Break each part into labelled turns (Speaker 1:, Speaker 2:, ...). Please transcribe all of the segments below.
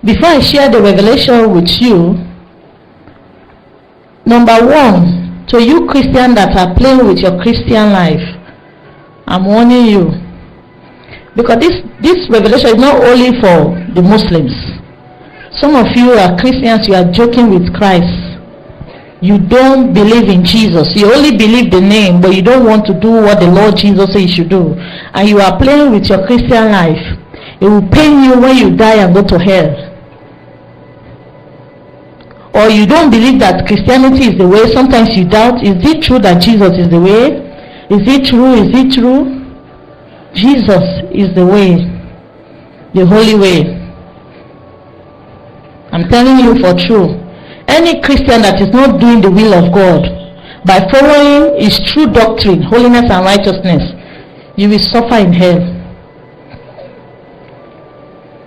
Speaker 1: before I share the revelation with you, number one, to you Christians that are playing with your Christian life, I'm warning you, because this revelation is not only for the Muslims. Some of you are Christians, you are joking with Christ. You don't believe in Jesus. You only believe the name, but you don't want to do what the Lord Jesus said you should do. And you are playing with your Christian life. It will pain you when you die and go to hell. Or you don't believe that Christianity is the way. Sometimes you doubt, is it true that Jesus is the way? Is it true? Is it true? Jesus is the way, the holy way. I'm telling you for true. Any Christian that is not doing the will of God by following his true doctrine, holiness and righteousness, you will suffer in hell.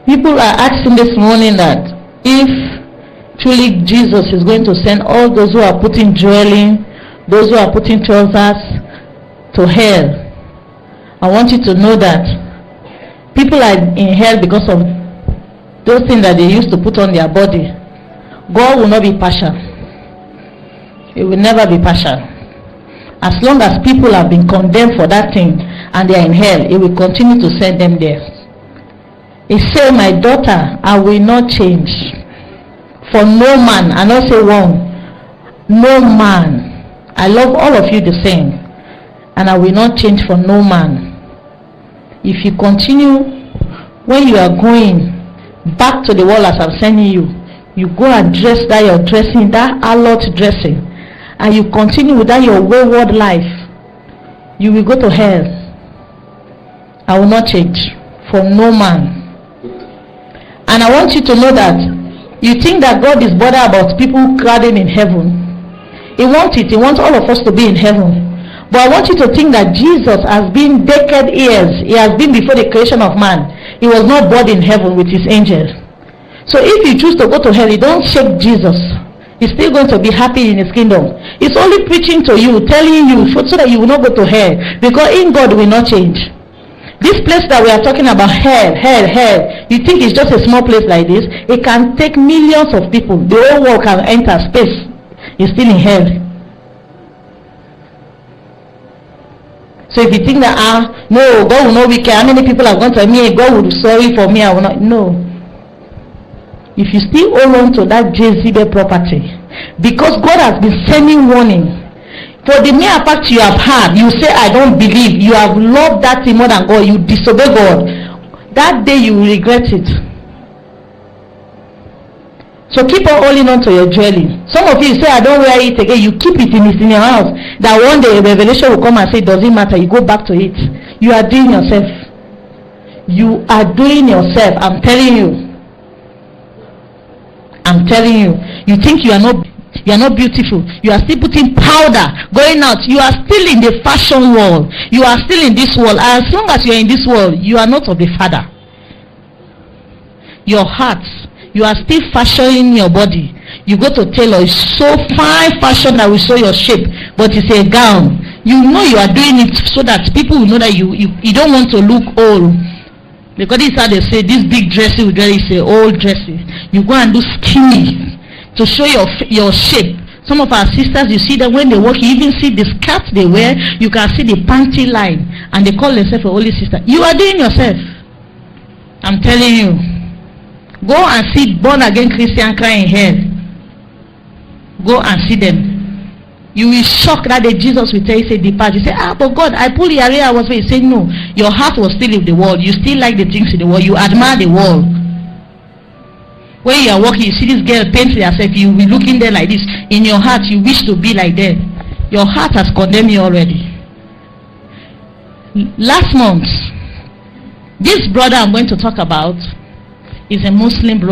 Speaker 1: People are asking this morning that if truly Jesus is going to send all those who are putting jewelry, those who are putting trousers to hell, I want you to know that people are in hell because of those things that they used to put on their body. God will not be partial. It will never be partial. As long as people have been condemned for that thing and they are in hell, it will continue to send them there. He said, my daughter, I will not change for no man. I not say one. No man. I love all of you the same, and I will not change for no man. If you continue, when you are going back to the world as I'm sending you, you go and dress that you're dressing, that harlot dressing, and you continue with that your wayward life, you will go to hell. I will not change for no man. And I want you to know that you think that God is bothered about people crowding in heaven. He wants it. He wants all of us to be in heaven. But I want you to think that Jesus has been decade years. He has been before the creation of man. He was not born in heaven with his angels. So if you choose to go to hell, you don't shake Jesus. He's still going to be happy in his kingdom. He's only preaching to you, telling you so that you will not go to hell. Because in God will not change. This place that we are talking about, hell, you think it's just a small place like this? It can take millions of people. The whole world can enter space. It's still in hell. So if you think that, no, God will not be care. How many people have gone to me? God will be sorry for me. I will not. No. If you still hold on to that Jezebel property, because God has been sending warning. For the mere fact you have heard, you say, I don't believe. You have loved that thing more than God. You disobey God. That day you will regret it. So keep on holding on to your jewelry. Some of you say, I don't wear it again. You keep it in your house. That one day a revelation will come and say, does it matter? You go back to it. You are doing yourself. You are doing yourself. I'm telling you. I'm telling you. You think you are not beautiful. You are still putting powder, going out. You are still in the fashion world. You are still in this world. As long as you are in this world, you are not of the Father. Your heart, you are still fashioning your body. You go to tailor, it's so fine fashion that will show your shape, but it's a gown. You know you are doing it so that people will know that you don't want to look old. Because this is how they say, this big dressy is a old dressy. You go and do skinny to show your shape. Some of our sisters, you see them when they walk, you even see the skirt they wear, you can see the panty line, and they call themselves a holy sister. You are doing yourself. I'm telling you. Go and see born again Christian crying hell. Go and see them. You will shock that day Jesus will tell you, say, depart. You say, but God, I pulled the area I was with. You say, no, your heart was still in the world. You still like the things in the world. You admire the world. When you are walking, you see this girl paint herself, you will be looking there like this. In your heart, you wish to be like them. Your heart has condemned you already. Last month, this brother I'm going to talk about is a Muslim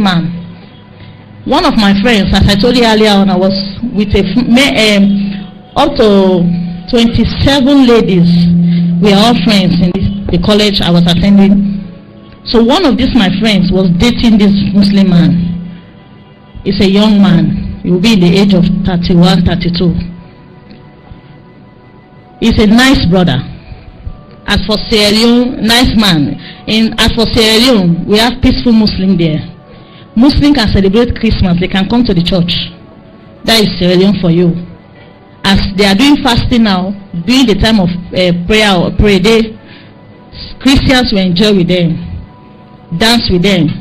Speaker 1: man. One of my friends, as I told you earlier on, I was with up to 27 ladies. We are all friends in the college I was attending. So one of these my friends was dating this Muslim man. He's a young man. He will be in the age of 31, 32. He's a nice brother. As for Sierra Leone, nice man. As for Sierra Leone, we have peaceful Muslim there. Muslims can celebrate Christmas, they can come to the church. That is Sierra Leone for you. As they are doing fasting now, during the time of prayer or prayer day, Christians will enjoy with them, dance with them.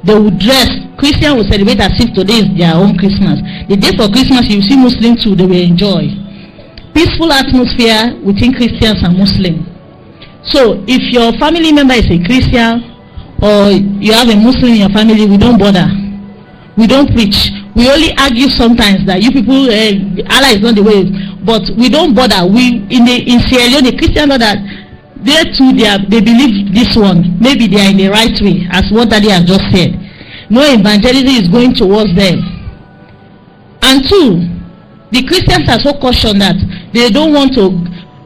Speaker 1: They will dress. Christians will celebrate as if today is their own Christmas. The day for Christmas, you see Muslims too, they will enjoy. Peaceful atmosphere within Christians and Muslims. So if your family member is a Christian or you have a Muslim in your family, we don't bother. We don't preach. We only argue sometimes that you people, Allah is not the way, but we don't bother. We in Sierra Leone, the Christian know that they too, they believe this one. Maybe they are in the right way, as what Daddy has just said. No evangelism is going towards them. And two, the Christians are so cautious that they don't want to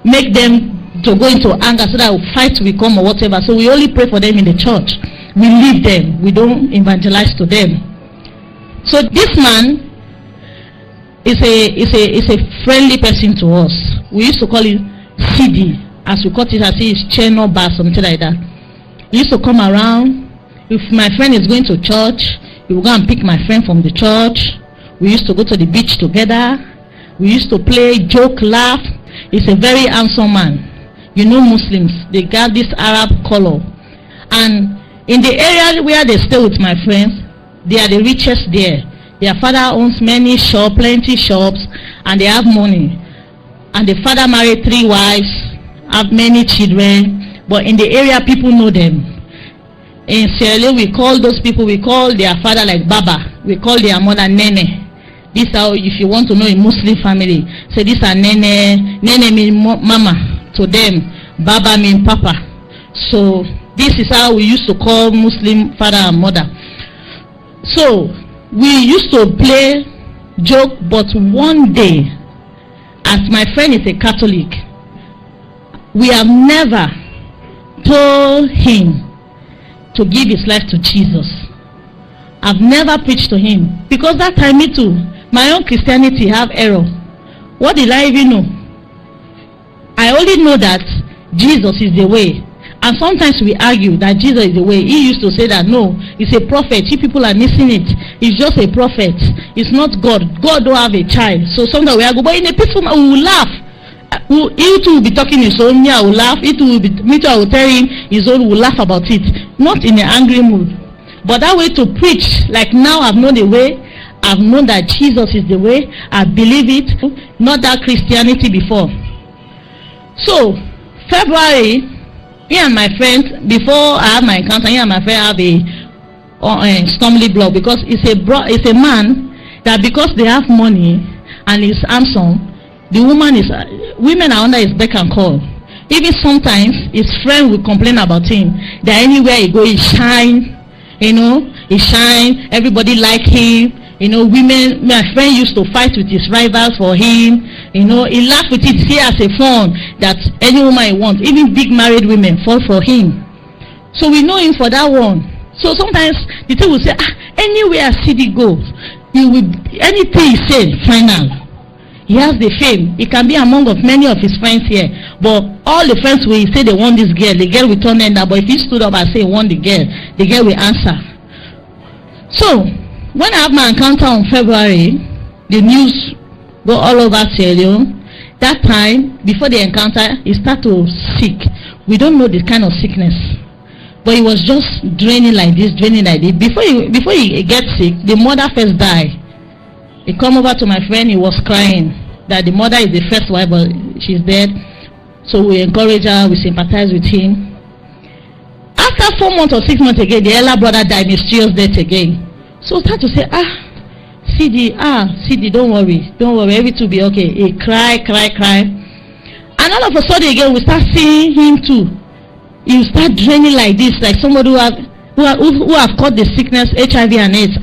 Speaker 1: make them to go into anger so that fight will come or whatever. So we only pray for them in the church. We leave them. We don't evangelize to them. So this man is a friendly person to us. We used to call him Sidi, as we call it, as his channel bar, something like that. He used to come around. If my friend is going to church, he will go and pick my friend from the church. We used to go to the beach together. We used to play, joke, laugh. He's a very handsome man. You know, Muslims, they got this Arab color. And in the area where they stay with my friends, they are the richest there. Their father owns many shops, plenty shops, and they have money. And the father married 3 wives, have many children. But in the area, people know them. In Sierra Leone, we call those people, we call their father like Baba. We call their mother Nene. This is how, if you want to know a Muslim family, say this are Nene. Nene means mama to them. Baba means papa. So this is how we used to call Muslim father and mother. So we used to play, joke, but one day, as my friend is a Catholic, we have never told him to give his life to Jesus. I've never preached to him, because that time me too, my own Christianity have error. What did I even know? I only know that Jesus is the way. And sometimes we argue that Jesus is the way. He used to say that no, it's a prophet. You people are missing it. It's just a prophet. It's not God. God don't have a child. So sometimes we are going, but in a peaceful man, we will laugh. He too will be talking his own. Me, I will laugh. He too will be, me too, I will tell him his own. Will laugh about it. Not in an angry mood. But that way to preach, like now I've known the way. I've known that Jesus is the way. I believe it. Not that Christianity before. So February, he and my friends, before I have my encounter, he and my friend have a stumbling block, because it's a man that, because they have money and he's handsome, the women are under his beck and call. Even sometimes his friend will complain about him that anywhere he go, he shine. You know, he shine. Everybody like him. You know, women, my friend used to fight with his rivals for him. You know, he laughed with it, see as a fun that any woman he wants, even big married women fall for him. So we know him for that one. So sometimes the thing will say, anywhere Sidi goes, you will, anything he said, final. He has the fame. He can be among of many of his friends here. But all the friends will say they want this girl, the girl will turn in that. But if he stood up and say he want the girl will answer. So when I have my encounter on February, the news go all over Sierra Leone. That time, before the encounter, he started to sick. We don't know the kind of sickness, but he was just draining like this. Before he gets sick, the mother first died. He come over to my friend, he was crying that the mother is the first wife, but she's dead. So we encourage her, we sympathize with him. After 4 months or 6 months again, the elder brother died, mysterious death again. So start to say, Sidi, don't worry, everything will be okay. He cry. And all of a sudden again, we start seeing him too. He will start draining like this, like somebody who have caught the sickness, HIV and AIDS.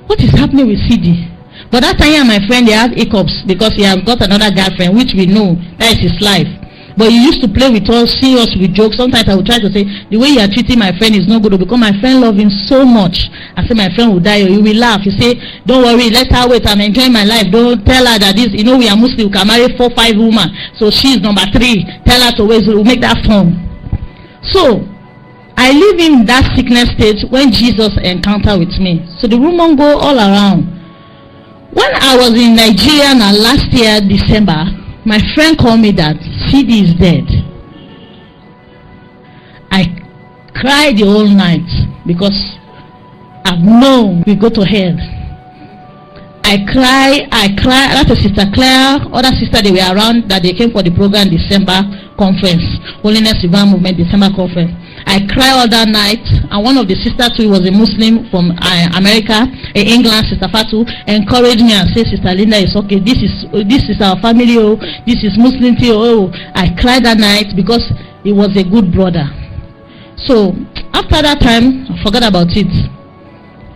Speaker 1: What is happening with Sidi? But that time, my friend, they have hiccups because he has got another girlfriend, which we know that is his life. But he used to play with us, see us with jokes. Sometimes I would try to say, the way you are treating my friend is not good, because my friend loves him so much. I say my friend will die, or he will laugh. You say, don't worry, let her wait, I'm enjoying my life. Don't tell her that this, we are Muslim, we can marry 4, 5 women. So she is number 3. Tell her to wait, so we'll make that fun. So, I live in that sickness stage when Jesus encountered with me. So the rumor go all around. When I was in Nigeria last year, December, my friend called me that Sidi is dead. I cried the whole night because I've known we go to hell. I cry. That's a Sister Claire, other sister, they were around, that they came for the program December conference, Holiness Revival Movement December conference. I cried all that night, and one of the sisters who was a Muslim from America, England, Sister Fatu, encouraged me and said, Sister Linda, it's okay, this is our family, oh, this is Muslim too, oh. I cried that night because he was a good brother. So after that time, I forgot about it.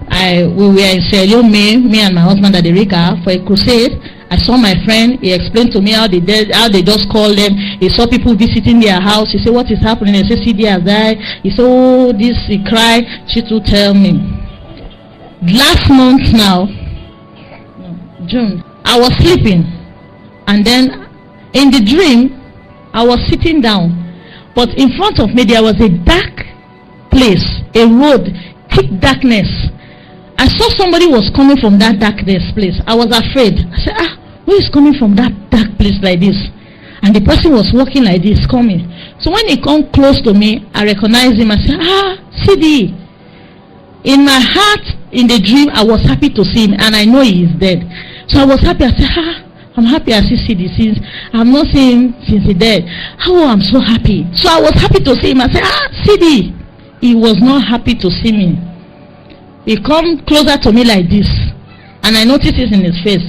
Speaker 1: We were in Sierra Leone, me and my husband at the Rika for a crusade. I saw my friend. He explained to me how they just called them. He saw people visiting their house. He said, what is happening? He said, Sidi has died. He said, oh, this. He cried. She to tell me. Last month now, June, I was sleeping, and then in the dream, I was sitting down, but in front of me there was a dark place, a road, thick darkness. I saw somebody was coming from that darkness place. I was afraid. I said, who is coming from that dark place like this? And the person was walking like this, coming. So when he come close to me, I recognized him. I said, Sidi. In my heart, in the dream, I was happy to see him, and I know he is dead. So I was happy. I said, I'm happy I see Sidi since I've not seen him since he died. I'm so happy. So I was happy to see him. I said, Sidi. He was not happy to see me. He come closer to me like this, and I noticed it in his face.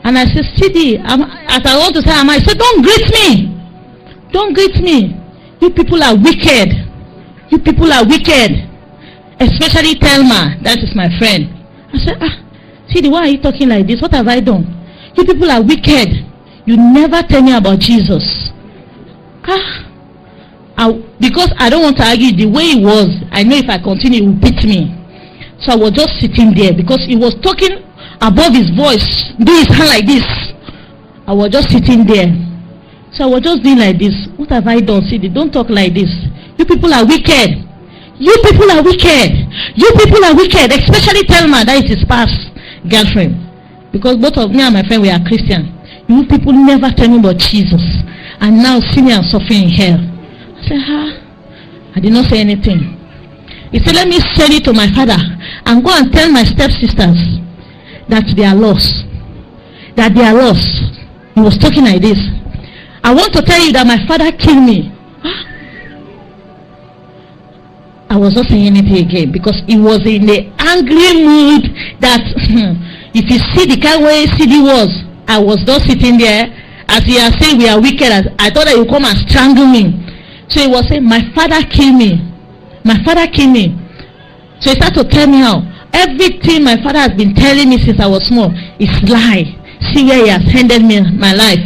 Speaker 1: And I said, Sidi, as I want to say, I said, don't greet me. Don't greet me. You people are wicked. You people are wicked. Especially Thelma, that is my friend. I said, Sidi, why are you talking like this? What have I done? You people are wicked. You never tell me about Jesus. Because I don't want to argue the way he was. I know if I continue, he will beat me. So I was just sitting there because he was talking above his voice, do his hand like this. I was just sitting there. So I was just doing like this. What have I done, Sidi? Don't talk like this. You people are wicked. You people are wicked. You people are wicked. Especially Thelma, that is his past girlfriend. Because both of me and my friend, we are Christian. You people never tell me about Jesus. And now see me and suffering in hell. I said, I did not say anything. He said, let me send it to my father and go and tell my stepsisters that they are lost. That they are lost. He was talking like this. I want to tell you that my father killed me. I was not saying anything again because he was in the angry mood that if you see the kind way Sidi was, I was just sitting there as he has said we are wicked. I thought that he would come and strangle me. So he was saying, my father killed me. My father killed me. So he started to tell me how everything my father has been telling me since I was small is lie. See where he has handed me my life.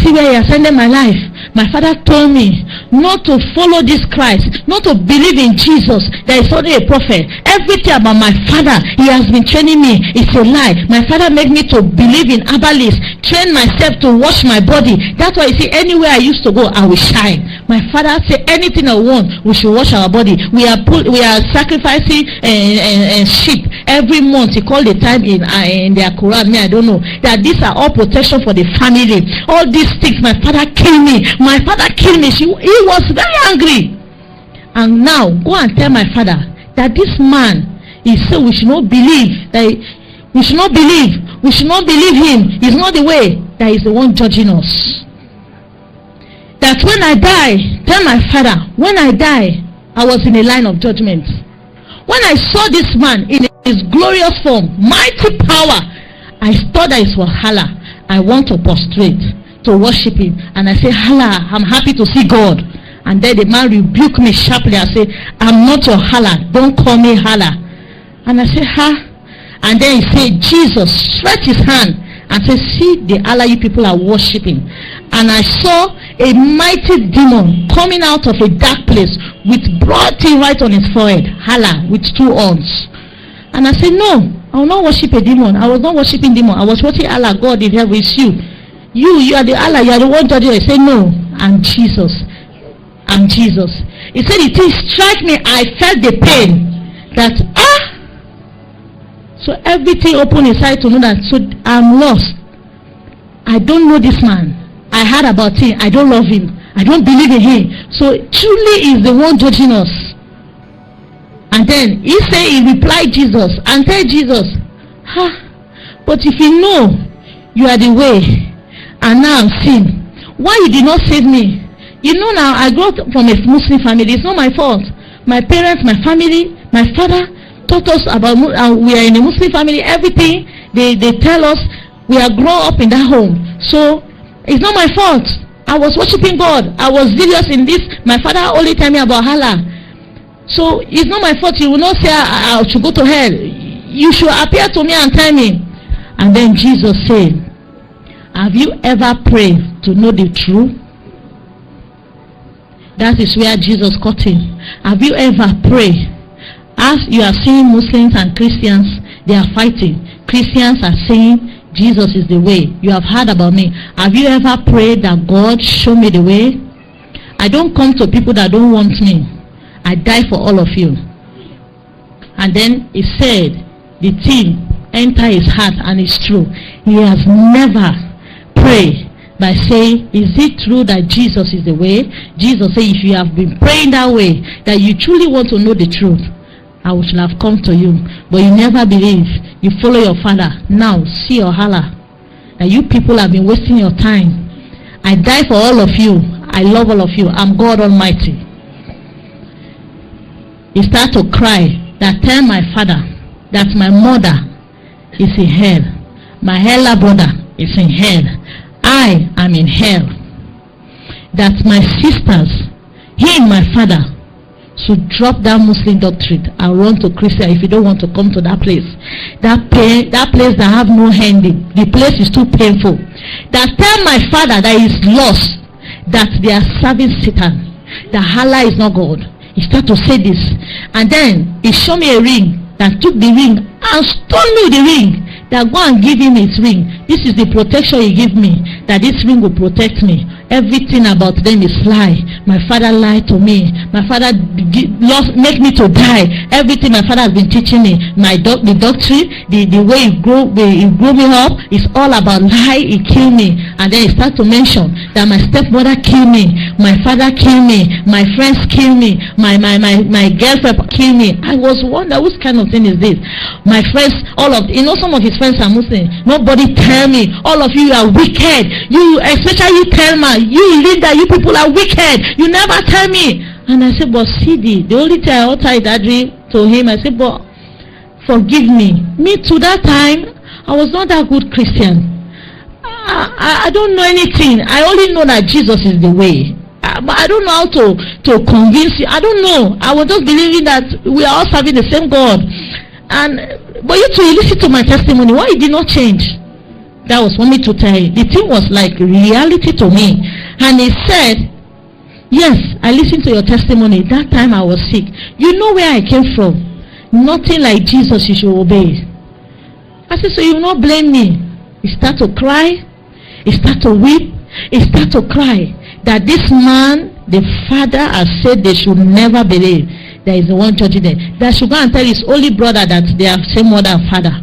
Speaker 1: See where he has ended my life. My father told me not to follow this Christ, not to believe in Jesus. There is only a prophet. Everything about my father, he has been training me. It's a lie. My father made me to believe in herbalist, train myself to wash my body. That's why you see, anywhere I used to go, I will shine. My father said, anything I want, we should wash our body. We are sacrificing sheep every month. He called the time in their Quran. I don't know that these are all protection for the family. All these things, my father killed me. My father killed me. He was very angry. And now go and tell my father that this man, he said we should not believe we should not believe him. He's not the way. That is the one judging us. That when I die, tell my father, when I die, I was in a line of judgment. When I saw this man in his glorious form, mighty power, I thought that it was Allah. I want to prostrate, to worship him. And I say, Allah, I'm happy to see God. And then the man rebuked me sharply. I say, I'm not your Allah. Don't call me Allah. And I say, And then he said, Jesus stretched his hand and said, see the Allah you people are worshiping. And I saw a mighty demon coming out of a dark place with broad teeth right on his forehead. Allah with 2 horns. And I said, no, I will not worship a demon. I was not worshiping demon. I was worshiping Allah. God in heaven is you. You are the Allah. You are the one judging. I said, no, I'm Jesus. I'm Jesus. He said, it is strike me. I felt the pain. That, So everything opened his eye to know that, so I'm lost. I don't know this man. I heard about him. I don't love him. I don't believe in him. So truly is the one judging us. And then he said, he replied Jesus and tell Jesus, but if you know you are the way, and now I'm sin, why you did not save me? You know, now I grew up from a Muslim family. It's not my fault. My parents, my family, my father taught us about, we are in a Muslim family. Everything they tell us, we are grown up in that home. So it's not my fault. I was worshiping God. I was serious in this. My father only tell me about Allah. So it's not my fault. You will not say I should go to hell. You should appear to me and tell me. And then Jesus said, have you ever prayed to know the truth? That is where Jesus caught him. Have you ever prayed? As you are seeing Muslims and Christians, they are fighting. Christians are saying Jesus is the way. You have heard about me. Have you ever prayed that God show me the way? I don't come to people that don't want me. I die for all of you. And then he said, the thing enter his heart, and it's true. He has never prayed by saying, is it true that Jesus is the way? Jesus said, if you have been praying that way, that you truly want to know the truth, I should have come to you. But you never believe. You follow your father. Now see your holla. That you people have been wasting your time. I die for all of you. I love all of you. I'm God Almighty. He started to cry. That tell my father that my mother is in hell. My elder brother is in hell. I am in hell. That my sisters, he and my father, should drop that Muslim doctrine and run to Christian if you don't want to come to that place. That place that have no ending. The place is too painful. That tell my father that he's lost, that they are serving Satan, that Allah is not God. He started to say this, and then he showed me a ring, that took the ring and stole me the ring. That go and give him his ring. This is the protection he gave me, that this ring will protect me. Everything about them is lie. My father lied to me. My father make me to die. Everything my father has been teaching me, the doctrine, the way he grew me up, is all about lie. He killed me. And then he started to mention that my stepmother killed me, my father killed me, my friends killed me, my girlfriend killed me. I was wondering, which kind of thing is this? My friends, some of his friends are Muslim. Nobody tell me, all of you are wicked. You, especially you, tell me, you leader, you people are wicked. You never tell me. And I said, but Sidi, the only thing I uttered that dream to him, I said, but forgive me. Me to that time, I was not that good Christian. I don't know anything. I only know that Jesus is the way. But I don't know how to convince you. I don't know. I was just believing that we are all serving the same God. But you to listen to my testimony, why it did not change? That was for me to tell you. The thing was like reality to me. And he said, yes, I listened to your testimony. That time I was sick. You know where I came from. Nothing like Jesus you should obey. I said, so you will not blame me. He started to cry. He started to weep. He started to cry. That this man, the father, has said they should never believe. There is the one judging them. That should go and tell his only brother that they have same mother and father.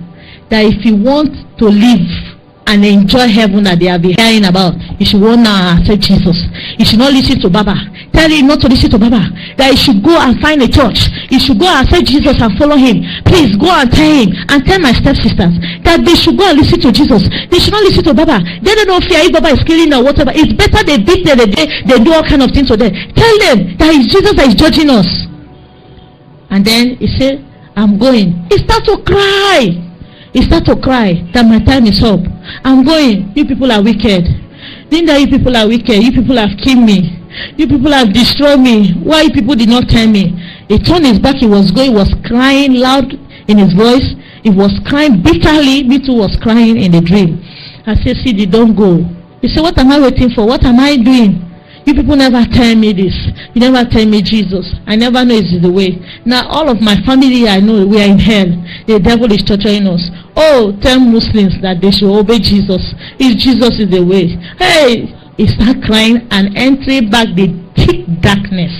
Speaker 1: That if you want to live and enjoy heaven that they have been hearing about, you should go now and accept Jesus. You should not listen to Baba. Tell him not to listen to Baba. That you should go and find a church. You should go and accept Jesus and follow him. Please go and tell him and tell my stepsisters that they should go and listen to Jesus. They should not listen to Baba. They don't fear if Baba is killing or whatever. It's better they beat them, they do all kind of things to them. Tell them that it's Jesus that is judging us. And then he said, I'm going. He started to cry. He started to cry that my time is up. I'm going. You people are wicked. Didn't that you people are wicked? You people have killed me. You people have destroyed me. Why you people did not tell me? He turned his back. He was going. He was crying loud in his voice. He was crying bitterly. Me too was crying in the dream. I said, Sidi, don't go. He said, what am I waiting for? What am I doing? You people never tell me this. You never tell me Jesus. I never know it's the way. Now all of my family, I know we are in hell. The devil is torturing us. Oh, tell Muslims that they should obey Jesus. If Jesus is the way. Hey, he start crying and entering back the thick darkness.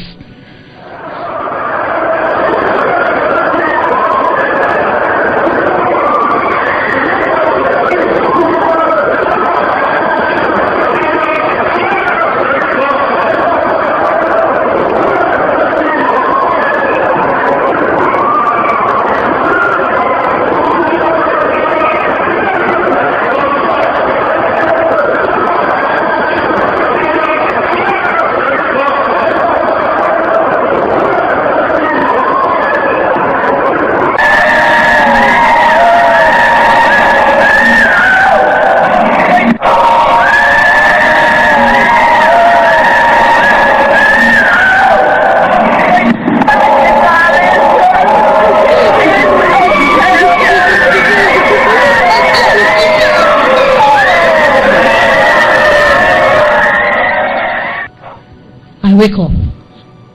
Speaker 1: wake up.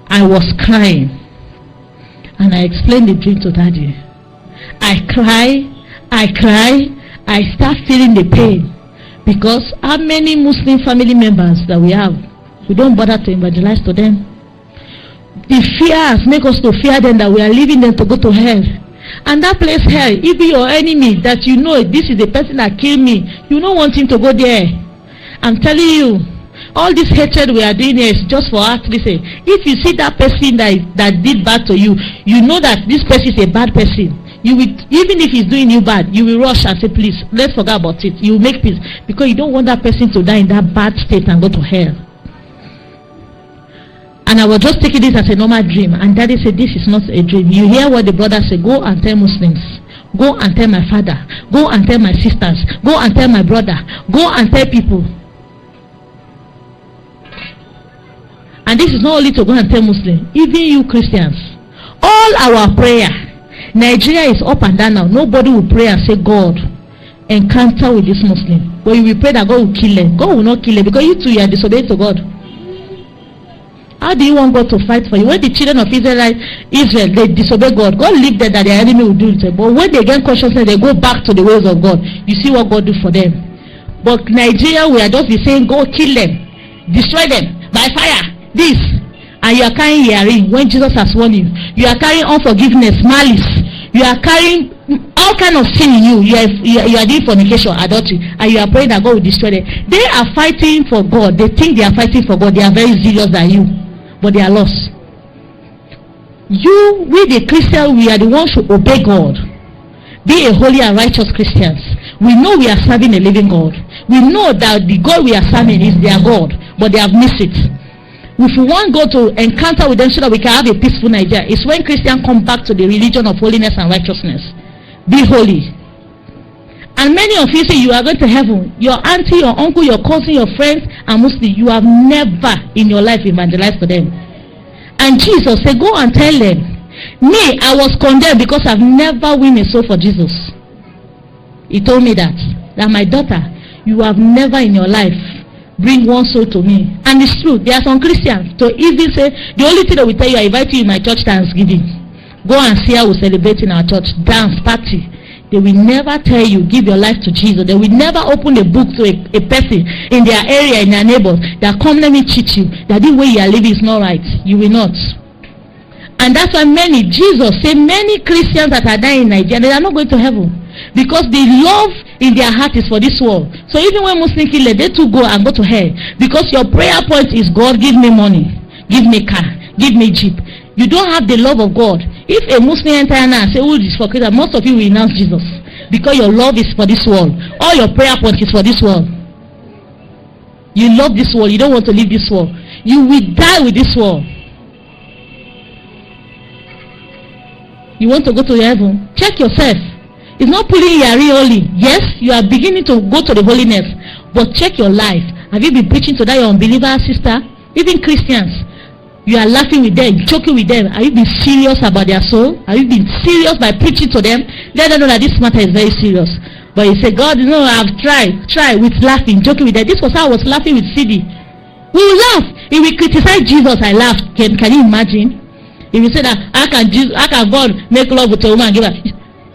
Speaker 1: I was crying. And I explained the dream to Daddy. I cry. I start feeling the pain. Because how many Muslim family members that we have, we don't bother to evangelize to them. The fear has made us to fear them, that we are leaving them to go to hell. And that place hell, even your enemy that you know this is the person that killed me, you don't want him to go there. I'm telling you, all this hatred we are doing here is just for us to say. If you see that person that did bad to you, you know that this person is a bad person. You will, even if he's doing you bad, you will rush and say, please, let's forget about it. You will make peace, because you don't want that person to die in that bad state and go to hell. And I was just taking this as a normal dream, and Daddy said, this is not a dream. You hear what the brother said, go and tell Muslims, go and tell my father, go and tell my sisters, go and tell my brother, go and tell people. And this is not only to go and tell Muslims, even you Christians. All our prayer, Nigeria is up and down now. Nobody will pray and say, God, encounter with this Muslim. But you will pray that God will kill them. God will not kill them, because you too, you are disobeying to God. How do you want God to fight for you? When the children of Israel, they disobey God, God leave them that their enemy will do it. But when they get consciousness, they go back to the ways of God. You see what God do for them. But Nigeria, we are just be saying, go kill them, destroy them by fire, this. And you are carrying hearing when Jesus has warned you. You are carrying unforgiveness, malice. You are carrying all kind of sin in you. You are doing fornication, adultery, and you are praying that God will destroy them. They are fighting for God. They think they are fighting for God. They are very serious than you, but they are lost. We the Christians, we are the ones who obey God. Be a holy and righteous Christians. We know we are serving a living God. We know that the God we are serving is their God, but they have missed it. If we want God to encounter with them so that we can have a peaceful Nigeria, it's when Christians come back to the religion of holiness and righteousness. Be holy. And many of you say you are going to heaven. Your auntie, your uncle, your cousin, your friends are Muslim. You have never in your life evangelized to them. And Jesus said, go and tell them, me, I was condemned because I've never won a soul for Jesus. He told me that my daughter, you have never in your life bring one soul to me. And it's true. There are some Christians to even say, the only thing that we tell you, I invite you in my church Thanksgiving. Go and see how we celebrate in our church. Dance, party. They will never tell you, give your life to Jesus. They will never open a book to a person in their area, in their neighbors, that come, let me cheat you, that the way you are living is not right. You will not. And that's why Jesus said, many Christians that are dying in Nigeria, they are not going to heaven. Because the love in their heart is for this world. So even when Muslims kill them, they too go and go to hell. Because your prayer point is, God, give me money, give me car, give me jeep. You don't have the love of God. If a Muslim enter now and say, oh, this is for Christ, most of you will renounce Jesus. Because your love is for this world. All your prayer point is for this world. You love this world. You don't want to leave this world. You will die with this world. You want to go to heaven? Check yourself. It's not putting Yari only. Yes, you are beginning to go to the holiness, but check your life. Have you been preaching to that your unbeliever sister? Even Christians, you are laughing with them, joking with them. Have you been serious about their soul? Have you been serious by preaching to them? Let them know that this matter is very serious. But you say, God, I've tried with laughing, joking with them. This was how I was laughing with Sidi. We will laugh. If we criticize Jesus, I laughed. Can you imagine? If you say that, how can God make love with a woman and give her?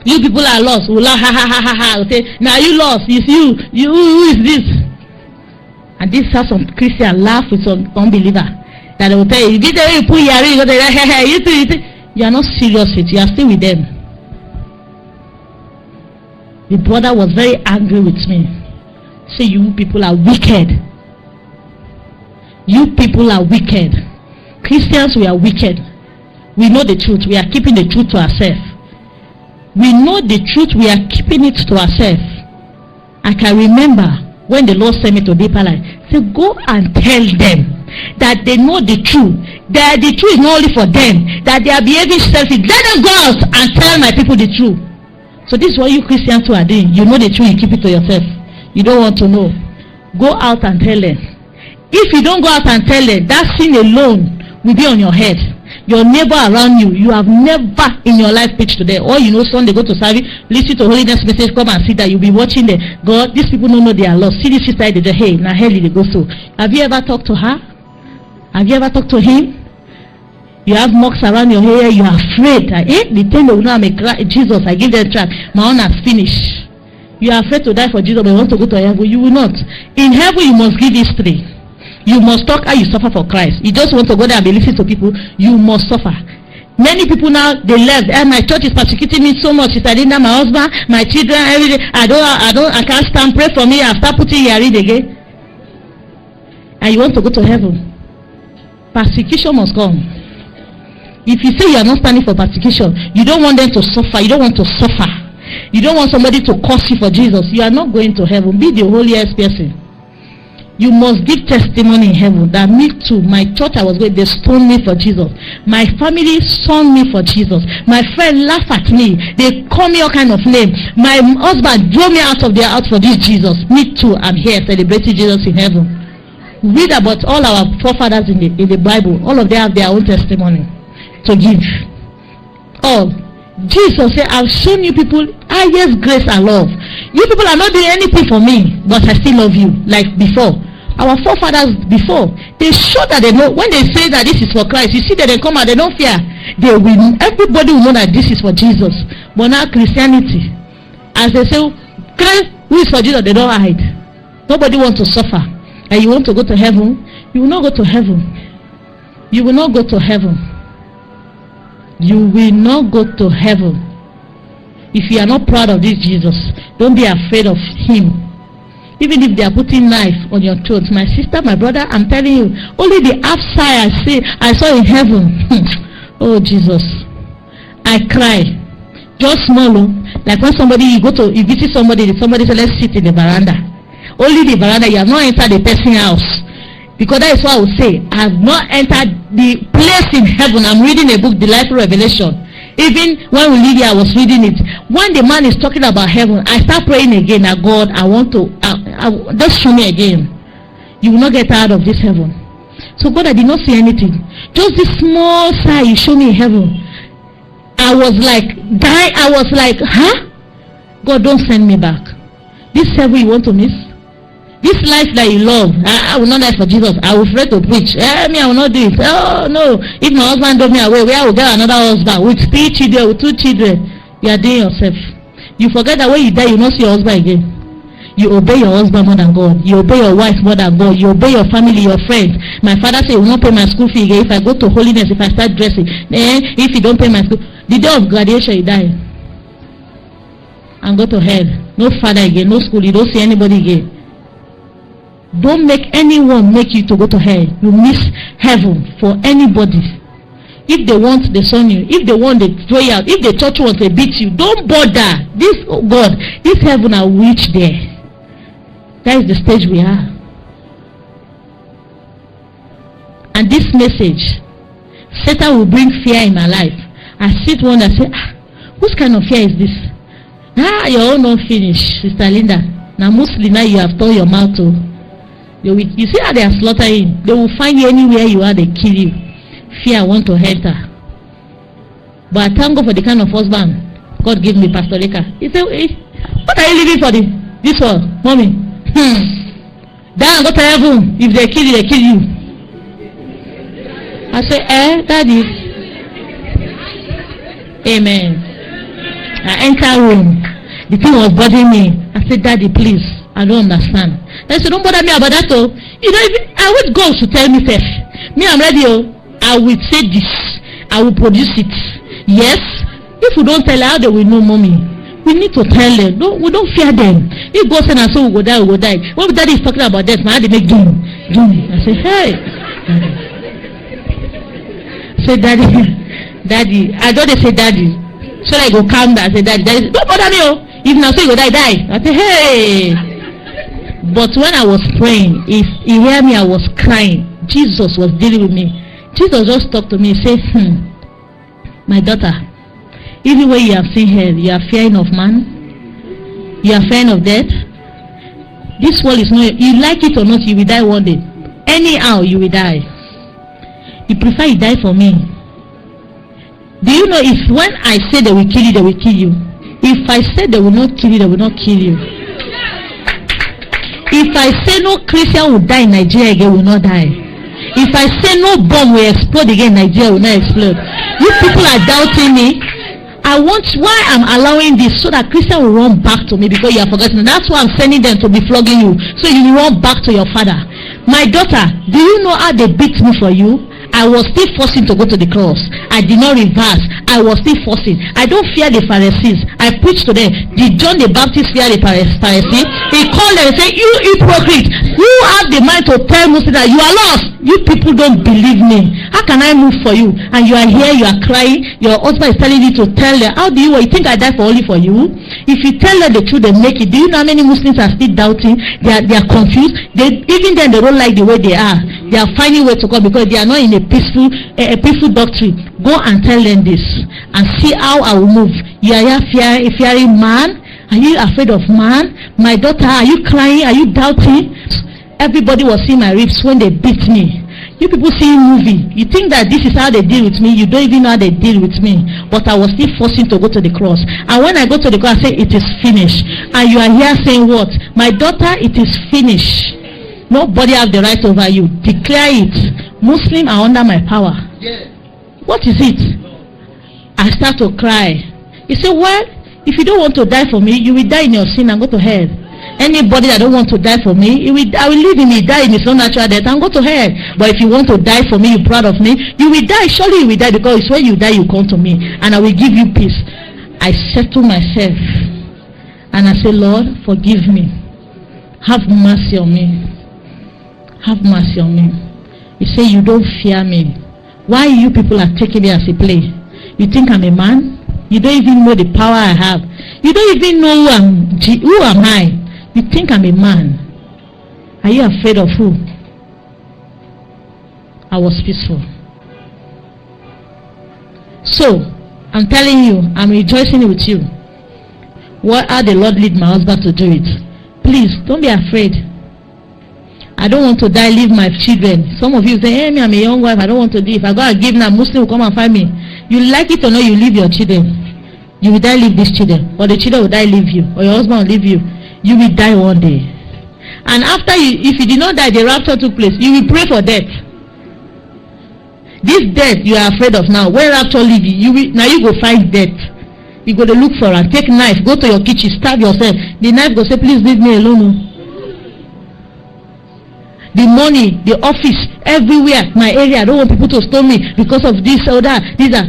Speaker 1: You people are lost. We'll laugh, ha ha ha ha ha. We'll say, now you lost. It's you. Who is this? And this is how some Christians laugh with some unbeliever. That they will tell you, you put your ring, you are not serious with it. You are still with them. The brother was very angry with me. Say, you people are wicked. You people are wicked. Christians, we are wicked. We know the truth. We are keeping the truth to ourselves. We know the truth. We are keeping it to ourselves. I can remember when the Lord sent me to Deeper Life. Say, go and tell them that they know the truth. That the truth is not only for them. That they are behaving selfish. Let them go out and tell my people the truth. So this is what you Christians too are doing. You know the truth. You keep it to yourself. You don't want to know. Go out and tell them. If you don't go out and tell them, that sin alone will be on your head. Your neighbor around you, you have never in your life preached to them. Or Sunday go to service, listen to holiness message, come and see that you'll be watching them. God, these people don't know they are lost. See this sister, they say, hey, now hell they go so. Have you ever talked to her? Have you ever talked to him? You have marks around your hair, you are afraid. The time they will know I'm a Jesus, I give them a track. My own has finished. You are afraid to die for Jesus, but you want to go to heaven. You will not. In heaven, you must give history. You must talk how you suffer for Christ. You just want to go there and be listening to people. You must suffer. Many people now, they left. My church is persecuting me so much. Sister Linda, my husband, my children, every day. I can't stand. Pray for me. I start putting earring again. And you want to go to heaven. Persecution must come. If you say you are not standing for persecution, you don't want them to suffer. You don't want to suffer. You don't want somebody to curse you for Jesus. You are not going to heaven. Be the holiest person. You must give testimony in heaven that me too, my church I was going, they stoned me for Jesus. My family stoned me for Jesus. My friend laughed at me. They call me all kind of name. My husband drove me out of their house for this Jesus. Me too, I'm here celebrating Jesus in heaven. Read about all our forefathers in the Bible. All of them have their own testimony to give. All. Jesus said, I've shown you people highest grace and love. You people are not doing anything for me, but I still love you like before. Our forefathers before, they show that they know. When they say that this is for Christ, you see that they come out, they don't fear. They will. Everybody will know that this is for Jesus. But now Christianity, as they say, Christ, who is for Jesus, they don't hide. Nobody wants to suffer. And you want to go to heaven, you will not go to heaven. You will not go to heaven. You will not go to heaven. If you are not proud of this Jesus, don't be afraid of him. Even if they are putting knife on your throat, my sister, my brother, I'm telling you, only the outside I saw in heaven. Oh Jesus, I cry. Just small, like when you visit somebody says, let's sit in the veranda. Only the veranda, you have not entered the person's house. Because that is what I would say. I have not entered the place in heaven. I'm reading a book, Delightful Revelation. Even when we leave here, I was reading it. When the man is talking about heaven, I start praying again that God, I want to, just show me again. You will not get out of this heaven. So God, I did not see anything. Just this small sign you show me in heaven. I was like, huh? God, don't send me back. This heaven you want to miss? This life that you love, I will not die for Jesus. I will afraid to preach. I will not do it. Oh no! If my husband drove me away, where I will get another husband with 3 children, with 2 children. You are doing yourself. You forget that when you die, you will not see your husband again. You obey your husband more than God. You obey your wife more than God. You obey your family, your friends. My father said, he will not pay my school fee again. If I go to holiness, if I start dressing, if you don't pay my school, the day of graduation, you die and go to hell. No father again, no school. You don't see anybody again. Don't make anyone make you to go to hell. You miss heaven for anybody. If they want, they son you. If they want, they throw you out. If the church wants, they beat you. Don't bother. This heaven I will reach there. That is the stage we are. And this message, Satan will bring fear in my life. I sit one and say, whose kind of fear is this? Your own don't finish, Sister Linda. Now Muslim, now you have told your mouth to. You see how they are slaughtering. They will find you anywhere you are, they kill you. Fear want to enter. But I thank God for the kind of husband God gave me, Pastor Rika. He said, what are you living for this one, mommy? Die and go to heaven. If they kill you, they kill you. I say, daddy. Amen. I enter room. The thing was bothering me. I said, daddy, please. I don't understand. They said, don't bother me about that. Oh, I would go to tell me first. Me, I'm ready. I will say this. I will produce it. Yes. If we don't tell her, how they will know, mommy. We need to tell them. We don't fear them. If God said, so we go die, we go die. When daddy is talking about death, my they make doom. I say, hey. Say, daddy. I don't say daddy. So I go calm down. I say, daddy. Don't bother me. If now say you go die. I say, hey. But when I was praying, if he heard me, I was crying. Jesus was dealing with me. Jesus just talked to me and said, my daughter, even when you have seen hell, you are fearing of man, you are fearing of death. This world is not, you like it or not, you will die one day. Anyhow, you will die. You prefer you die for me. Do you know if when I say they will kill you, they will kill you? If I say they will not kill you, they will not kill you. If I say no Christian will die in Nigeria again, will not die. If I say no bomb will explode again, Nigeria will not explode. You people are doubting me. Why I'm allowing this, so that Christian will run back to me, because you are forgetting. That's why I'm sending them to be flogging you, so you will run back to your father. My daughter, do you know how they beat me for you? I was still forcing to go to the cross. I did not reverse. I was still forcing. I don't fear the Pharisees. I preach to them. Did John the Baptist fear the Pharisees? He called them and said, you hypocrite, you have the mind to tell Muslims that you are lost. You people don't believe me. How can I move for you? And you are here, you are crying. Your husband is telling you to tell them. How do you think I died for only for you? If you tell them the truth, they make it. Do you know how many Muslims are still doubting? They are confused. Even then they don't like the way they are. They are finding ways to come, because they are not in a peaceful doctrine. Go and tell them this and see how I will move. You are fearing man? Are you afraid of man? My daughter, are you crying? Are you doubting? Everybody was seeing my ribs when they beat me. You people see movie, you think that this is how they deal with me. You don't even know how they deal with me. But I was still forcing to go to the cross. And when I go to the cross, I say it is finished. And you are here saying what? My daughter, it is finished. Nobody have the right over you. Declare it. Muslim are under my power. Yeah. What is it? I start to cry. He said, well, if you don't want to die for me, you will die in your sin and go to hell. Anybody that don't want to die for me, I will leave him. He die in his own natural death and go to hell. But if you want to die for me, you're proud of me, you will die. Surely you will die, because it's when you die you come to me, and I will give you peace. I settle myself and I say, Lord, forgive me. Have mercy on me. Have mercy on me. You say you don't fear me. Why you people are taking me as a play? You think I'm a man? You don't even know the power I have. You don't even know who am I? You think I'm a man. Are you afraid of who? I was peaceful. So, I'm telling you, I'm rejoicing with you. How the Lord lead my husband to do it. Please, don't be afraid. I don't want to die, leave my children. Some of you say, hey, me, I'm a young wife, I don't want to leave. If I go and give now, Muslim will come and find me. You like it or not, you leave your children. You will die, leave these children. Or the children will die, leave you. Or your husband will leave you. You will die one day. And after if you did not die, the rapture took place. You will pray for death. This death you are afraid of now. When rapture leave you, now you go find death. You go to look for her. Take knife, go to your kitchen, stab yourself. The knife go say, please leave me alone. The money, the office, everywhere, my area, I don't want people to stone me because of this or that. These are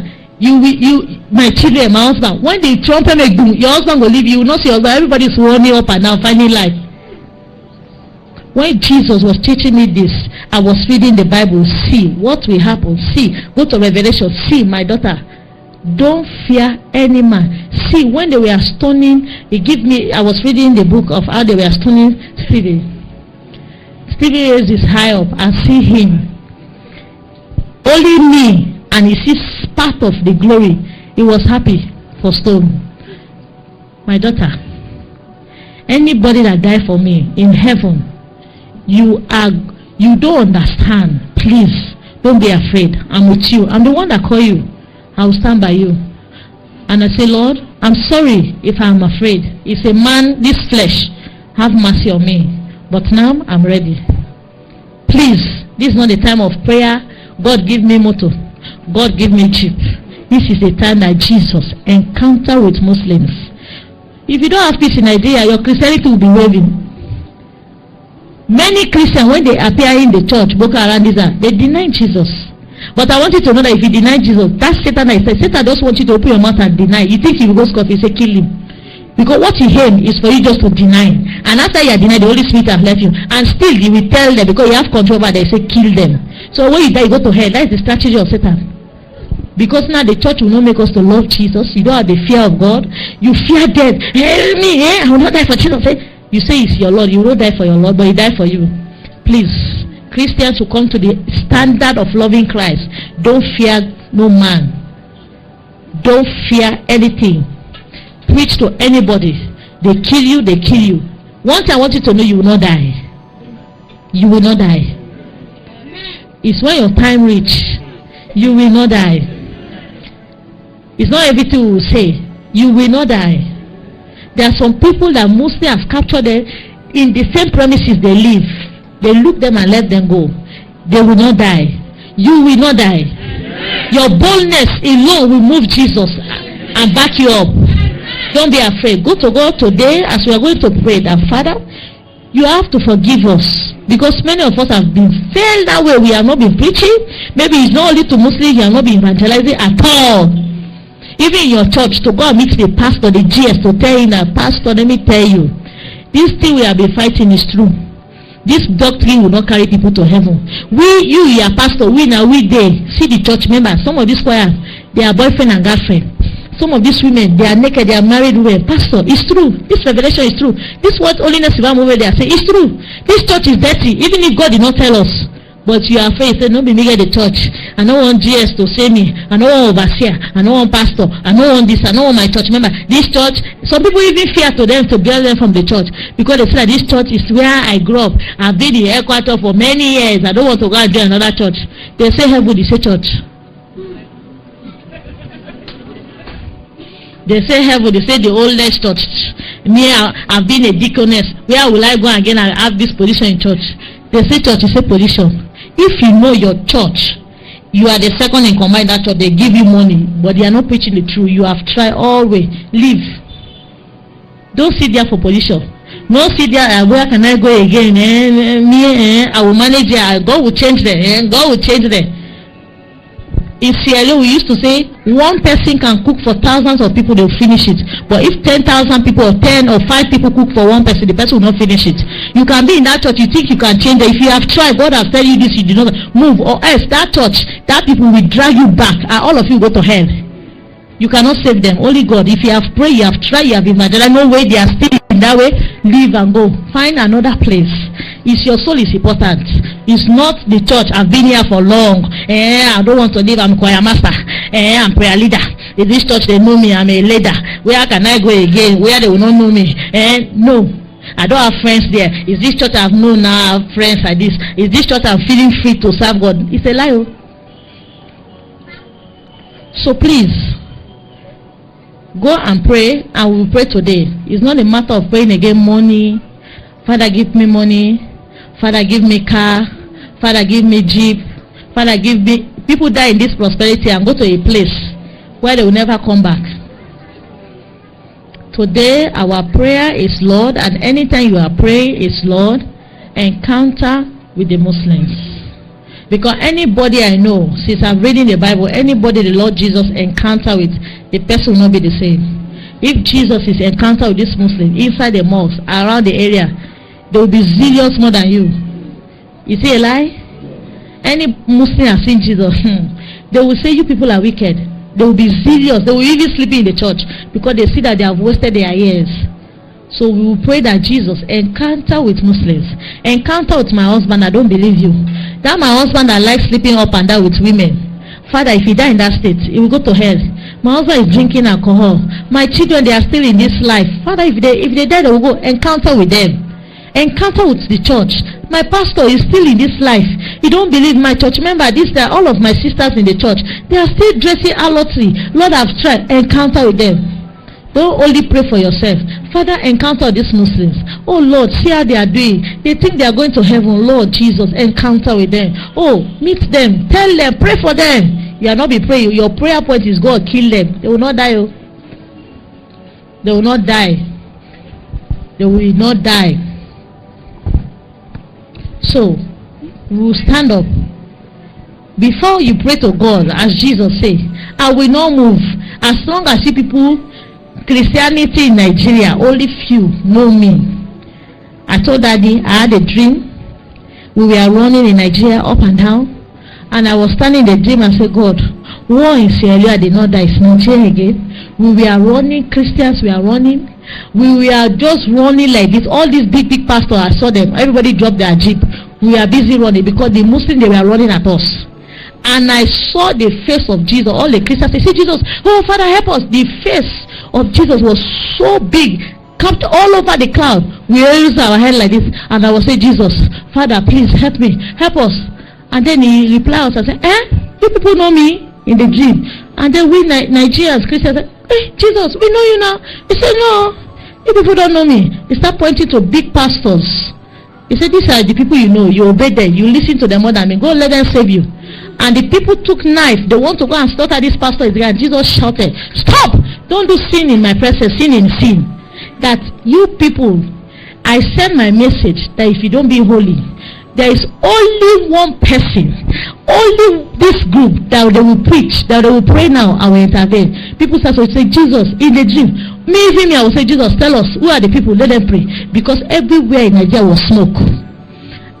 Speaker 1: my children, my husband. When the trumpet make boom, your husband will leave you. You will not see your husband. Everybody's running up and down, finding life. When Jesus was teaching me this, I was reading the Bible. See what will happen. See, go to Revelation. See, my daughter, don't fear any man. See, when they were stoning, I was reading the book of how they were stoning Sidi. Sidi raised his high up and see him. Only me, and he sees part of the glory. He was happy for stone. My daughter, anybody that died for me in heaven, you don't understand. Please don't be afraid. I'm with you. I'm the one that call you. I will stand by you. And I say, Lord, I'm sorry if I'm afraid. It's a man, this flesh, have mercy on me. But now I'm ready. Please, this is not the time of prayer. God give me motto. God give me jeep. This is the time that Jesus encounter with Muslims. If you don't have peace in Nigeria, your Christianity will be waving. Many Christians, when they appear in the church, Boko Haram, they deny Jesus. But I want you to know that if you deny Jesus, that's Satan. Satan just wants you to open your mouth and deny. You think you will go scot-free, say kill him. Because what he aim is for you just to deny. And after you are denied, the Holy Spirit has left you. And still you will tell them, because you have control over them, say kill them. So when you die, you go to hell. That is the strategy of Satan. Because now the church will not make us to love Jesus. You don't have the fear of God. You fear death. Help me, I will not die for Jesus. You say it's your Lord. You will not die for your Lord, but he died for you. Please, Christians who come to the standard of loving Christ, don't fear no man. Don't fear anything. Preach to anybody. They kill you, they kill you. One thing I want you to know, you will not die. You will not die. It's when your time reach, you will not die. It's not everything we will say. You will not die. There are some people that mostly have captured them in the same premises they live. They look them and let them go. they will not die. You will not die. Your boldness alone will move Jesus and back you up. Don't be afraid. Go to God today as we are going to pray that, Father, you have to forgive us, because many of us have been failed that way. We have not been preaching. Maybe it's not only to Muslims, you have not been evangelizing at all. Even in your church, to go and meet the pastor, the GS, to tell him that, Pastor, let me tell you, this thing we have been fighting is true. This doctrine will not carry people to heaven. You are pastor, we see the church members. Some of these choirs, they are boyfriend and girlfriend. Some of these women, they are naked, they are married women. Pastor, it's true. This revelation is true. This word holiness over there say it's true. This church is dirty, even if God did not tell us. But you are afraid, say, no, be me get the church. I don't want GS to say me. I don't want overseer. I don't want pastor. I don't want this. I don't want my church member. This church, some people even fear to them to get them from the church, because they say that this church is where I grew up. I've been the headquarters for many years. I don't want to go and join another church. They say heaven, they say church. They say heaven, they say the oldest church. Me, I've been a deaconess. Where will I go again and have this position in church? They say church, you say position. If you know your church, you are the second in command in that church, they give you money, but they are not preaching the truth. You have tried all way. Leave. Don't sit there for position. No sit there, where can I go again? I will manage it. God will change them. God will change them. In Sierra Leone, we used to say one person can cook for thousands of people, they'll finish it. But if 10,000 people or 10 or 5 people cook for one person, the person will not finish it. You can be in that church, you think you can change it. If you have tried, God has told you this, you do not move, or else that church, that people will drag you back, and all of you go to hell. You cannot save them, only God. If you have prayed, you have tried, you have evangelized, no way they are still in that way, leave and go. Find another place. It's your soul is important. It's not the church. I've been here for long. I don't want to leave. I'm choir master. I'm prayer leader. In this church, they know me. I'm a leader. Where can I go again? Where they will not know me? No. I don't have friends there. Is this church I've known now? I have friends like this. Is this church I'm feeling free to serve God? It's a lie. So please, go and pray, and we'll pray today. It's not a matter of praying again money. Father, give me money. Father, give me car. Father, give me jeep. Father, give me... People die in this prosperity and go to a place where they will never come back. Today, our prayer is, Lord, and anytime you are praying is, Lord, encounter with the Muslims. Because anybody I know, since I'm reading the Bible, anybody the Lord Jesus encounter with, the person will not be the same. If Jesus is encounter with this Muslim inside the mosque, around the area, they will be zealous more than you. You see a lie? Any Muslim has seen Jesus, they will say you people are wicked. They will be zealous. They will even sleep in the church because they see that they have wasted their years. So we will pray that Jesus encounter with Muslims. Encounter with my husband, I don't believe you. That my husband that likes sleeping up and down with women. Father, if he die in that state, he will go to hell. My husband is drinking alcohol. My children, they are still in this life. Father, if they die, they will go. Encounter with them. Encounter with the church. My pastor is still in this life. You don't believe my church member, this, that, all of my sisters in the church, they are still dressing allotry. Lord, I've tried. Encounter with them. Don't only pray for yourself. Father, encounter these Muslims. Oh Lord, see how they are doing. They think they are going to heaven. Lord Jesus, encounter with them. Oh, meet them. Tell them. Pray for them. You are not be praying. Your prayer point is God, kill them. They will not die. They will not die. They will not die. So, we will stand up. Before you pray to God, as Jesus said, I will not move. As long as you people, Christianity in Nigeria, only few know me. I told Daddy I had a dream. We were running in Nigeria up and down. And I was standing in the dream and said, God, war in Sierra Leone did not die. It's Nigeria again. We were running, Christians were running. We were just running like this. All these big pastors, I saw them. Everybody dropped their jeep. We were busy running because the Muslims, they were running at us. And I saw the face of Jesus. All the Christians, they say, Jesus, oh Father, help us. The face of Jesus was so big, capped all over the cloud. We raised our head like this, and I was saying, Jesus, Father, please help me, help us. And then he replied us and said, you people know me in the dream. And then we Nigerians, Christians said, hey, Jesus, we know you now. He said, no, you people don't know me. He started pointing to big pastors He said, these are the people you know. You obey them. You listen to them more than me. Go let them save you. And the people took knife. They want to go and slaughter this pastor. And Jesus shouted, stop! Don't do sin in my presence. Sin in sin. That you people, I send my message that if you don't be holy, there is only one person, only this group that they will preach, that they will pray now and will intervene. People start to say, Jesus, in the dream. Me, I will say, Jesus, tell us, who are the people? Let them pray. Because everywhere in Nigeria was smoke.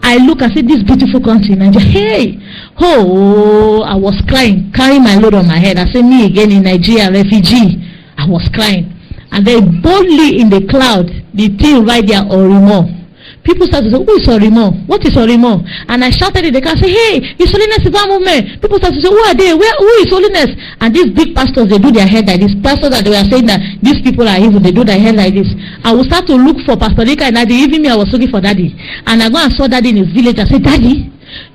Speaker 1: I look and see this beautiful country in Nigeria. Hey, oh, I was crying, carrying my load on my head. I said, me again in Nigeria, refugee. I was crying. And then boldly in the cloud, the thing right there, Orimo. People started to say, who is Orimo? What is Orimo? And I shouted in the car, say, hey, it's Holiness Divine Movement. People started to say, who are they? Who is Holiness? And these big pastors, they do their head like this. Pastors that they were saying that these people are evil, they do their head like this. I will start to look for Pastor Rika and Daddy. Even me, I was looking for Daddy. And I go and saw Daddy in his village. I said, Daddy,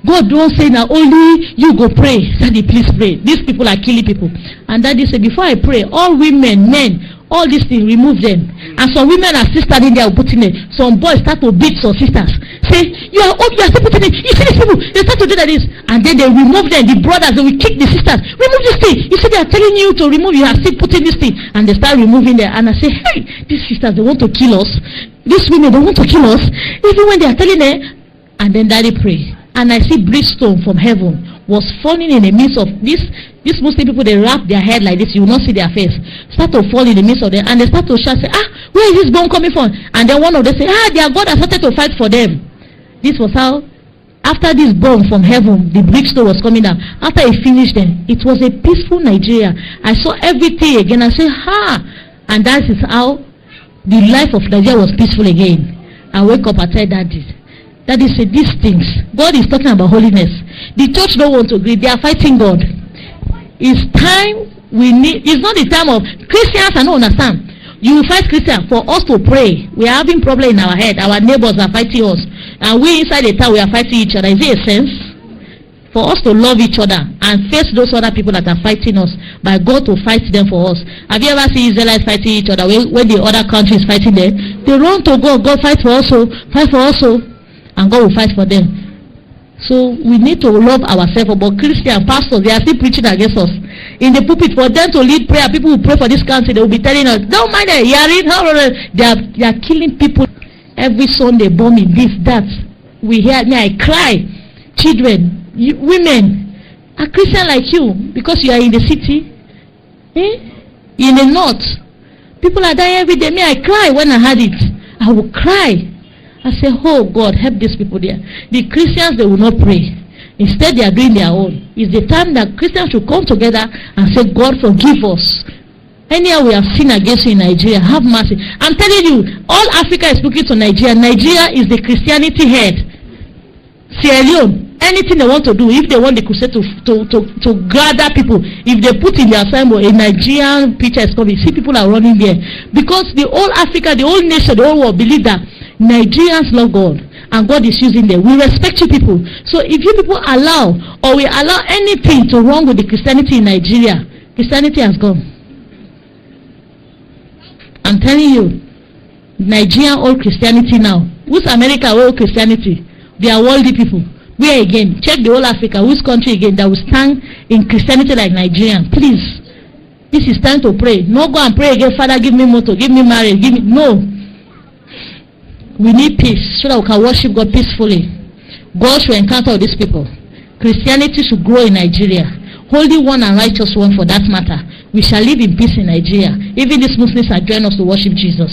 Speaker 1: God don't say now only you go pray. Daddy, please pray. These people are killing people. And Daddy said, before I pray, all women, men, all these things, remove them. And some women are still standing there putting it. Some boys start to beat some sisters. Say, you are still putting it. You see these people, they start to do that this. And then they remove them. The brothers, they will kick the sisters. Remove this thing. You see, they are telling you to remove. You are still putting this thing. And they start removing them. And I say, hey, these sisters, they want to kill us. These women, they want to kill us. Even when they are telling them. And then Daddy pray. And I see brimstone from heaven was falling in the midst of these Muslim people. They wrap their head like this, you will not see their face. Start to fall in the midst of them, and they start to shout, say, where is this bomb coming from? And then one of them say, their God has started to fight for them. This was how, after this bomb from heaven, the brimstone was coming down. After he finished them, it was a peaceful Nigeria. I saw everything again. I said, and that is how the life of Nigeria was peaceful again. I wake up and tell Daddy said, these things, God is talking about holiness. The church don't want to agree. They are fighting God. It's time we need. It's not the time of Christians. I don't understand. You will fight Christians for us to pray. We are having problem in our head. Our neighbors are fighting us, and we inside the town we are fighting each other. Is it a sense for us to love each other and face those other people that are fighting us, by God to fight them for us? Have you ever seen Israelites fighting each other when the other country is fighting them? They run to God. God fight for us, fight for us, and God will fight for them. So we need to love ourselves. But Christian pastors, they are still preaching against us. In the pulpit, for them to lead prayer, people who pray for this country, they will be telling us, don't mind it, they are killing people. Every Sunday, bombing, this, that. We hear me, I cry. Children, women, are Christian like you, because you are in the city, in the north. People are dying every day. Me, I cry when I heard it. I will cry. I say, oh God, help these people there. The Christians, they will not pray. Instead, they are doing their own. It's the time that Christians should come together and say, God, forgive us. Anyhow we have sinned against you in Nigeria, have mercy. I'm telling you, all Africa is looking to Nigeria. Nigeria is the Christianity head. Sierra Leone, anything they want to do, if they want the crusade to gather people, if they put in their symbol a Nigerian picture is coming, see people are running there. Because the whole Africa, the whole nation, the whole world believe that Nigerians love God and God is using them. We respect you people. So if you people allow, or we allow anything to wrong with the Christianity in Nigeria, Christianity has gone. I'm telling you, Nigerian old Christianity now. Who's America old Christianity? They are worldly people. Where again? Check the whole Africa. Whose country again that will stand in Christianity like Nigerian? Please. This is time to pray. No go and pray again. Father, give me motor, give me marriage, give me. No. We need peace so that we can worship God peacefully. God should encounter these people. Christianity should grow in Nigeria. Holy one and righteous one for that matter. We shall live in peace in Nigeria. Even these Muslims are joining us to worship Jesus.